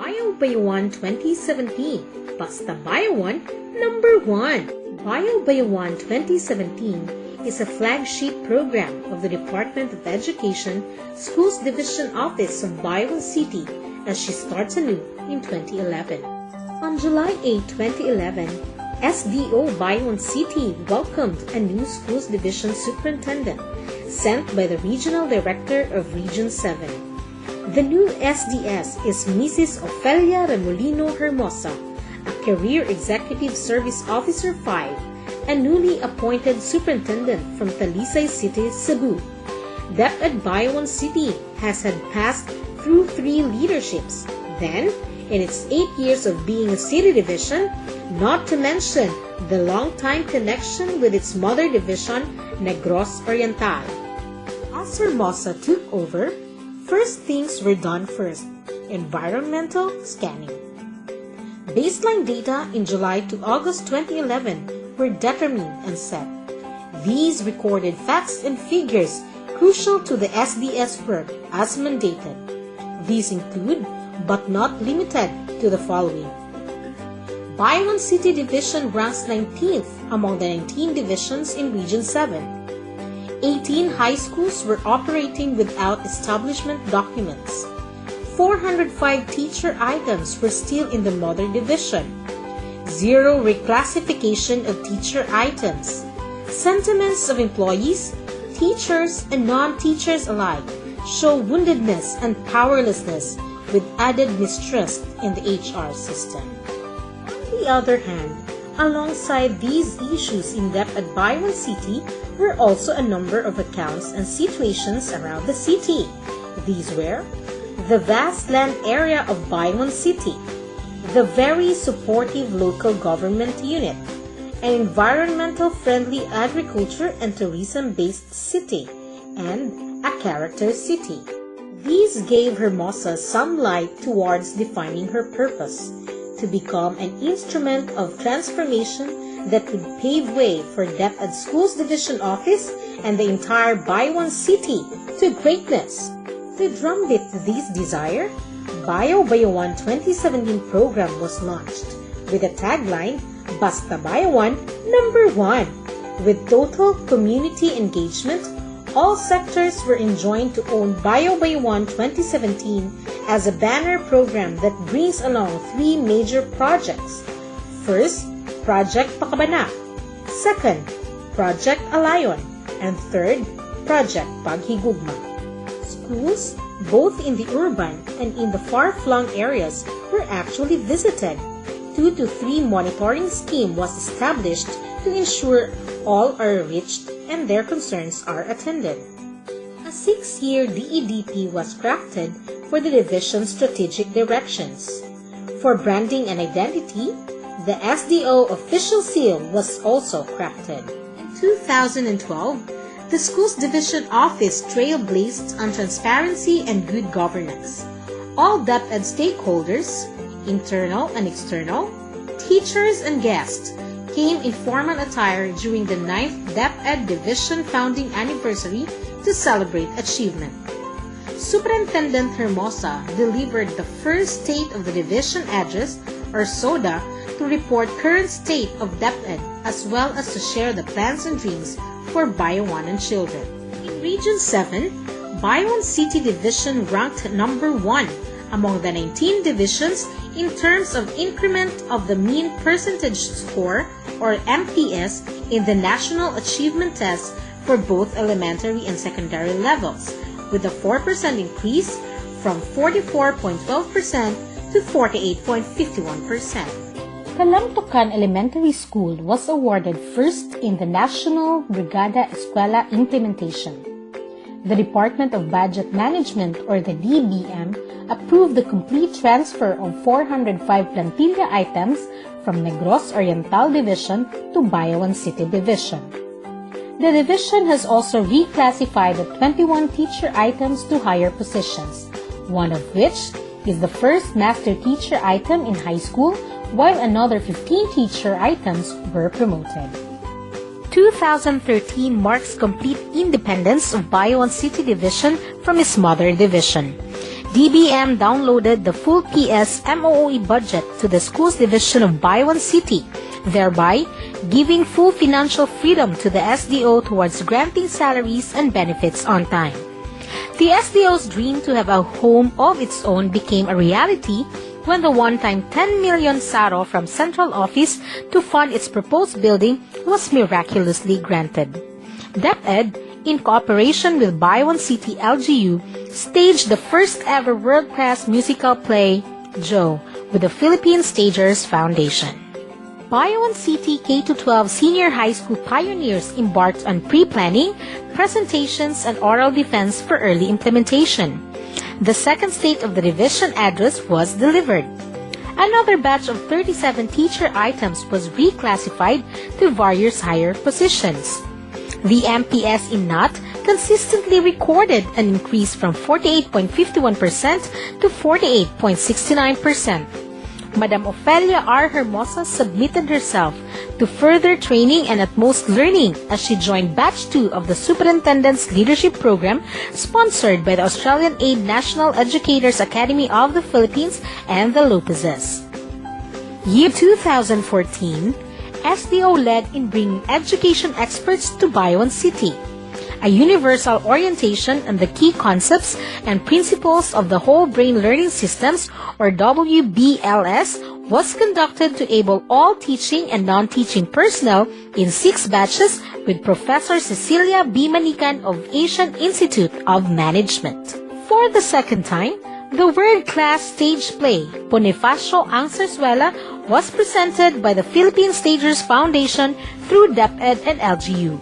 Bayawan 2017, Basta Bayawan #1. Bayawan 2017 is a flagship program of the Department of Education Schools Division Office of Bayawan City as she starts anew in 2011. On July 8, 2011, SDO Bayawan City welcomed a new Schools Division Superintendent sent by the Regional Director of Region 7. The new SDS is Mrs. Ofelia Remolino Hermosa, a Career Executive Service Officer 5, a newly appointed superintendent from Talisay City, Cebu. DepEd Bayawan City has had passed through 3 leaderships. Then, in its 8 years of being a city division, not to mention the long-time connection with its mother division, Negros Oriental. As Hermosa took over, first things were done first: environmental scanning. Baseline data in July to August 2011 were determined and set. These recorded facts and figures crucial to the SDS work as mandated. These include, but not limited to, the following. Bayawan City Division ranks 19th among the 19 divisions in Region 7. 18 high schools were operating without establishment documents. 405 teacher items were still in the mother division. 0 reclassification of teacher items. Sentiments of employees, teachers, and non-teachers alike show woundedness and powerlessness with added mistrust in the HR system. On the other hand, alongside these issues in depth at Bayawan City were also a number of accounts and situations around the city. These were the vast land area of Bayawan City, the very supportive local government unit, an environmental friendly agriculture and tourism-based city, and a character city. These gave Hermosa some light towards defining her purpose, to become an instrument of transformation that would pave way for DepEd Schools Division Office and the entire Bayawan City to greatness. To drumbeat this desire, Bayawan 2017 program was launched with a tagline, Basta Bayawan #1. With total community engagement, all sectors were enjoined to own Bayawan 2017 as a banner program that brings along 3 major projects. First, Project Pakabana. Second, Project Alayon. And third, Project Paghigugma. Schools, both in the urban and in the far-flung areas, were actually visited. 2 to 3 monitoring scheme was established to ensure all are reached and their concerns are attended. A 6-year DEDP was crafted for the division's strategic directions. For branding and identity, the SDO official seal was also crafted. In 2012, the Schools Division Office trailblazed on transparency and good governance. All DepEd stakeholders, internal and external, teachers and guests, came in formal attire during the 9th DepEd Division founding anniversary to celebrate achievement. Superintendent Hermosa delivered the first State of the Division Address, or SODA, to report current state of DepEd as well as to share the plans and dreams for Bayawanan children. In Region 7, Bayawan City Division ranked #1 among the 19 divisions in terms of increment of the mean percentage score, or MPS, in the National Achievement Test for both elementary and secondary levels, with a 4% increase from 44.12% to 48.51%. Kalamtukan Elementary School was awarded first in the National Brigada Eskwela implementation. The Department of Budget Management, or the DBM, approved the complete transfer of 405 plantilla items from Negros Oriental Division to Bayawan City Division. The division has also reclassified the 21 teacher items to higher positions, one of which is the first master teacher item in high school, while another 15 teacher items were promoted. 2013 marks complete independence of Bayawan City Division from its mother division. DBM downloaded the full PS MOOE budget to the schools division of Bayawan City, thereby giving full financial freedom to the SDO towards granting salaries and benefits on time. The SDO's dream to have a home of its own became a reality when the one-time 10 million saro from Central Office to fund its proposed building was miraculously granted. DepEd, in cooperation with Bayawan City LGU, staged the first ever world-class musical play, Joe, with the Philippine Stagers Foundation. Bayawan City K-12 senior high school pioneers embarked on pre-planning, presentations, and oral defense for early implementation. The second state of the division address was delivered. Another batch of 37 teacher items was reclassified to various higher positions. The MPS in NAT consistently recorded an increase from 48.51% to 48.69%. Madam Ofelia R. Hermosa submitted herself to further training and utmost learning as she joined Batch 2 of the Superintendent's Leadership Program sponsored by the Australian Aid National Educators Academy of the Philippines and the Lopezes. Year 2014, SDO led in bringing education experts to Bayawan City. A universal orientation on the key concepts and principles of the Whole Brain Learning Systems, or WBLS, was conducted to enable all teaching and non-teaching personnel in 6 batches with Professor Cecilia B. Manican of Asian Institute of Management. For the second time, the world-class stage play, Bonifacio ang Zarzuela, was presented by the Philippine Stagers Foundation through DepEd and LGU.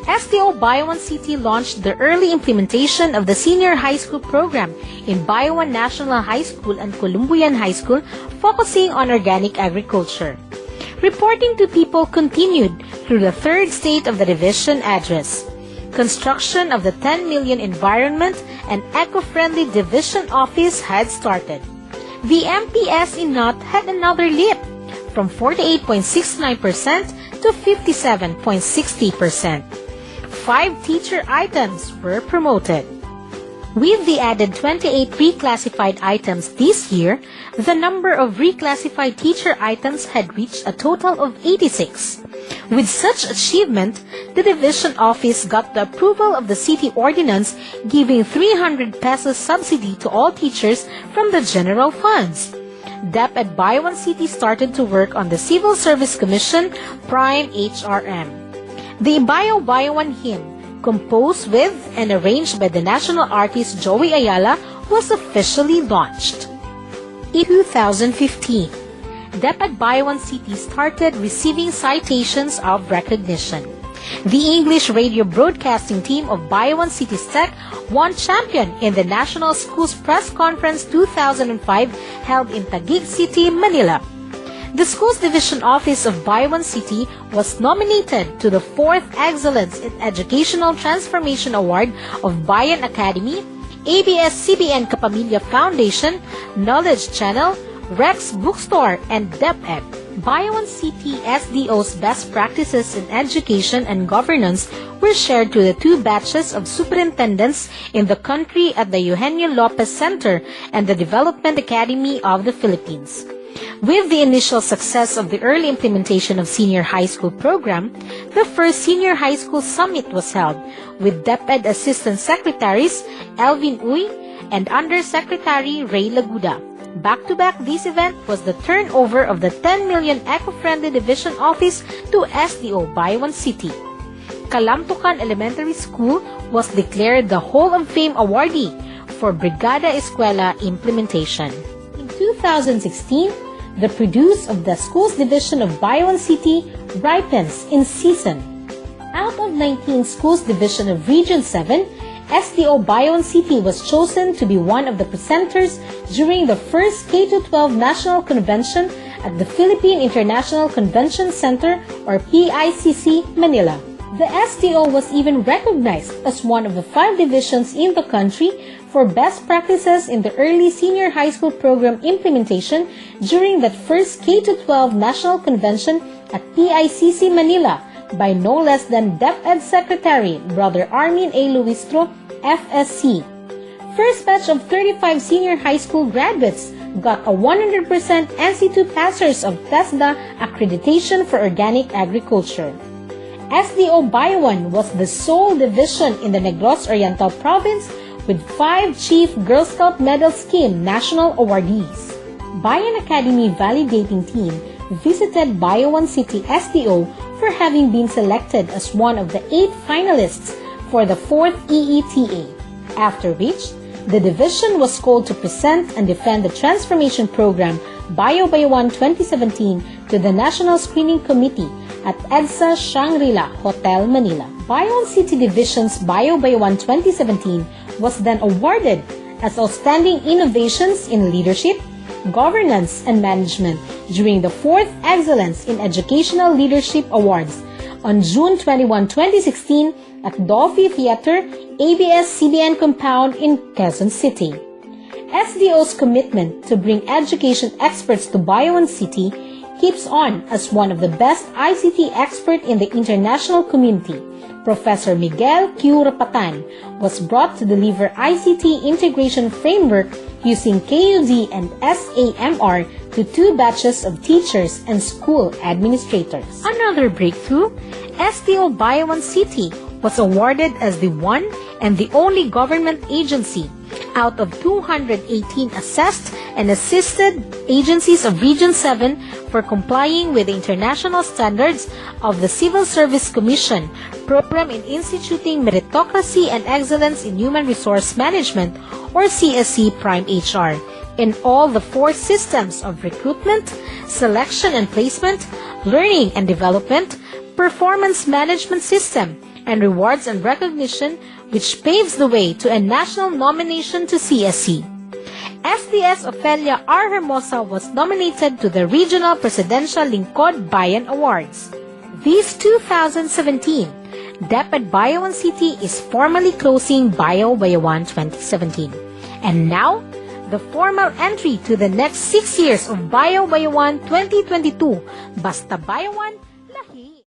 SDO Bayawan City launched the early implementation of the senior high school program in Bayawan National High School and Columbuyan High School, focusing on organic agriculture. Reporting to people continued through the third state of the division address. Construction of the 10 million Environment and Eco-Friendly Division Office had started. The MPS in NOT had another leap from 48.69% to 57.60%. 5 teacher items were promoted. With the added 28 reclassified items this year, the number of reclassified teacher items had reached a total of 86. With such achievement, the division office got the approval of the city ordinance giving 300 pesos subsidy to all teachers from the general funds. DepEd Bayawan City started to work on the Civil Service Commission Prime HRM. The Bayaw Bayawan hymn, composed with and arranged by the national artist Joey Ayala, was officially launched. In 2015, DepEd Bayawan City started receiving citations of recognition. The English radio broadcasting team of Bayawan City Tech won champion in the National Schools Press Conference 2005 held in Taguig City, Manila. The Schools Division Office of Bayawan City was nominated to the 4th Excellence in Educational Transformation Award of Bayan Academy, ABS-CBN Kapamilya Foundation, Knowledge Channel, Rex Bookstore, and DepEd. Bayawan City SDO's best practices in education and governance were shared to the 2 batches of superintendents in the country at the Eugenio Lopez Center and the Development Academy of the Philippines. With the initial success of the early implementation of senior high school program, the first senior high school summit was held with DepEd Assistant Secretaries Elvin Uy and Undersecretary Ray Laguda. Back-to-back, this event was the turnover of the 10 million Eco-Friendly Division Office to SDO Bayawan City. Kalamtukan Elementary School was declared the Hall of Fame awardee for Brigada Escuela implementation. In 2016, the produce of the Schools Division of Bayawan City ripens in season. Out of 19 Schools Division of Region 7, SDO Bayawan City was chosen to be one of the presenters during the first K-12 National Convention at the Philippine International Convention Center, or PICC, Manila. The SDO was even recognized as one of the 5 divisions in the country for best practices in the early senior high school program implementation during that first K-12 National Convention at PICC Manila by no less than DepEd Secretary Brother Armin A. Luistro, FSC. First batch of 35 senior high school graduates got a 100% NC2 passers of TESDA accreditation for organic agriculture. SDO Bayawan was the sole division in the Negros Oriental Province with 5 Chief Girl Scout Medal Scheme national awardees. Bayan Academy Validating Team visited Bayawan City SDO for having been selected as one of the 8 finalists for the 4th EETA, after which the division was called to present and defend the transformation program Bayawan 2017 to the National Screening Committee at EDSA Shangri-La Hotel, Manila. Bayawan City Division's Bayawan 2017 was then awarded as Outstanding Innovations in Leadership, Governance, and Management during the 4th Excellence in Educational Leadership Awards on June 21, 2016 at Dolphy Theater, ABS-CBN Compound in Quezon City. SDO's commitment to bring education experts to Bayawan City keeps on as one of the best ICT experts in the international community. Professor Miguel Q. Rapatan was brought to deliver ICT integration framework using KUD and SAMR to 2 batches of teachers and school administrators. Another breakthrough, SDO Bayawan City was awarded as the one and the only government agency out of 218 assessed and assisted agencies of Region 7 for complying with the international standards of the Civil Service Commission program in instituting meritocracy and excellence in human resource management, or CSC Prime HR, in all the 4 systems of recruitment, selection and placement, learning and development, performance management system, and rewards and recognition, which paves the way to a national nomination to CSC. SDS Ofelia R. Hermosa was nominated to the Regional Presidential Lingkod Bayan Awards. This 2017, DepEd Bayawan City is formally closing Bayawan 2017. And now, the formal entry to the next 6 years of Bayawan 2022, Basta Bayawan